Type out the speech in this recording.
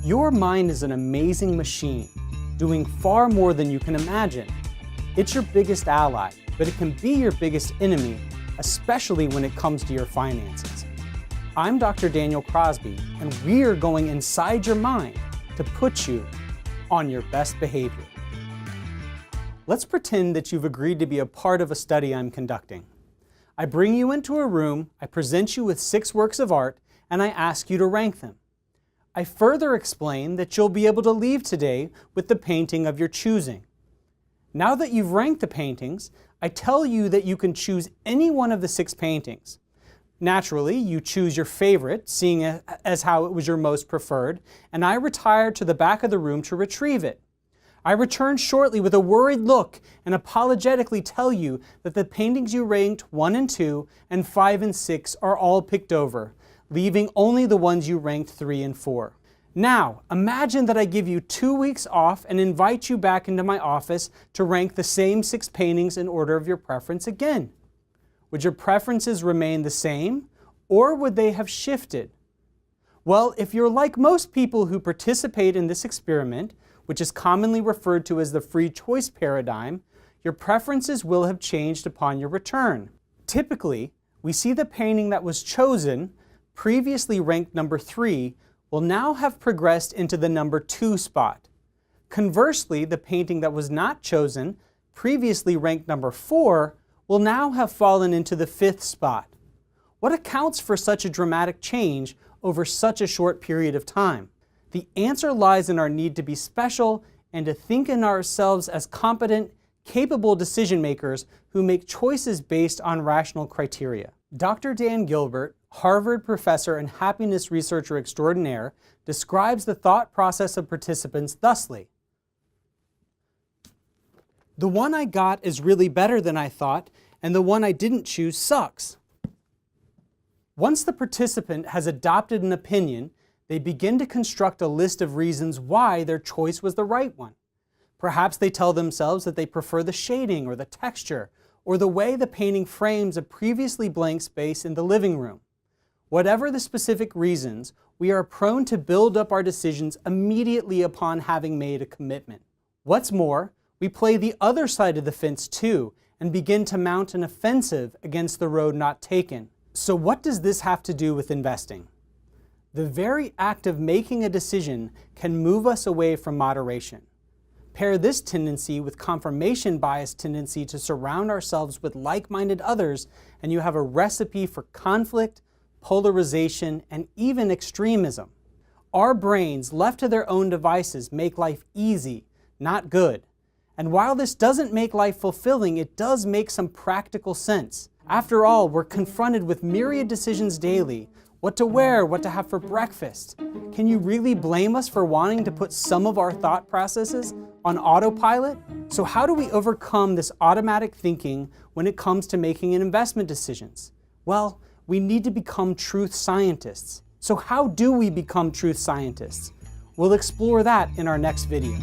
Your mind is an amazing machine, doing far more than you can imagine. It's your biggest ally, but it can be your biggest enemy, especially when it comes to your finances. I'm Dr. Daniel Crosby, and we're going inside your mind to put you on your best behavior. Let's pretend that you've agreed to be a part of a study I'm conducting. I bring you into a room, I present you with 6 works of art, and I ask you to rank them. I further explain that you'll be able to leave today with the painting of your choosing. Now that you've ranked the paintings, I tell you that you can choose any one of the 6 paintings. Naturally, you choose your favorite, seeing it as how it was your most preferred, and I retire to the back of the room to retrieve it. I return shortly with a worried look and apologetically tell you that the paintings you ranked 1 and 2 and 5 and 6 are all picked over, leaving only the ones you ranked 3 and 4. Now, imagine that I give you 2 weeks off and invite you back into my office to rank the same 6 paintings in order of your preference again. Would your preferences remain the same, or would they have shifted? Well, if you're like most people who participate in this experiment, which is commonly referred to as the free choice paradigm, your preferences will have changed upon your return. Typically, we see the painting that was chosen, previously ranked number 3, will now have progressed into the number 2 spot. Conversely, the painting that was not chosen, previously ranked number 4, will now have fallen into the 5th spot. What accounts for such a dramatic change over such a short period of time? The answer lies in our need to be special and to think in ourselves as competent, capable decision makers who make choices based on rational criteria. Dr. Dan Gilbert, Harvard professor and happiness researcher extraordinaire, describes the thought process of participants thusly. The one I got is really better than I thought, and the one I didn't choose sucks. Once the participant has adopted an opinion, they begin to construct a list of reasons why their choice was the right one. Perhaps they tell themselves that they prefer the shading or the texture, or the way the painting frames a previously blank space in the living room. Whatever the specific reasons, we are prone to build up our decisions immediately upon having made a commitment. What's more, we play the other side of the fence too, and begin to mount an offensive against the road not taken. So what does this have to do with investing? The very act of making a decision can move us away from moderation. Pair this tendency with confirmation bias tendency to surround ourselves with like-minded others, and you have a recipe for conflict, polarization, and even extremism. Our brains, left to their own devices, make life easy, not good. And while this doesn't make life fulfilling, it does make some practical sense. After all, we're confronted with myriad decisions daily. What to wear, what to have for breakfast. Can you really blame us for wanting to put some of our thought processes on autopilot? So how do we overcome this automatic thinking when it comes to making investment decisions? Well, we need to become truth scientists. So how do we become truth scientists? We'll explore that in our next video.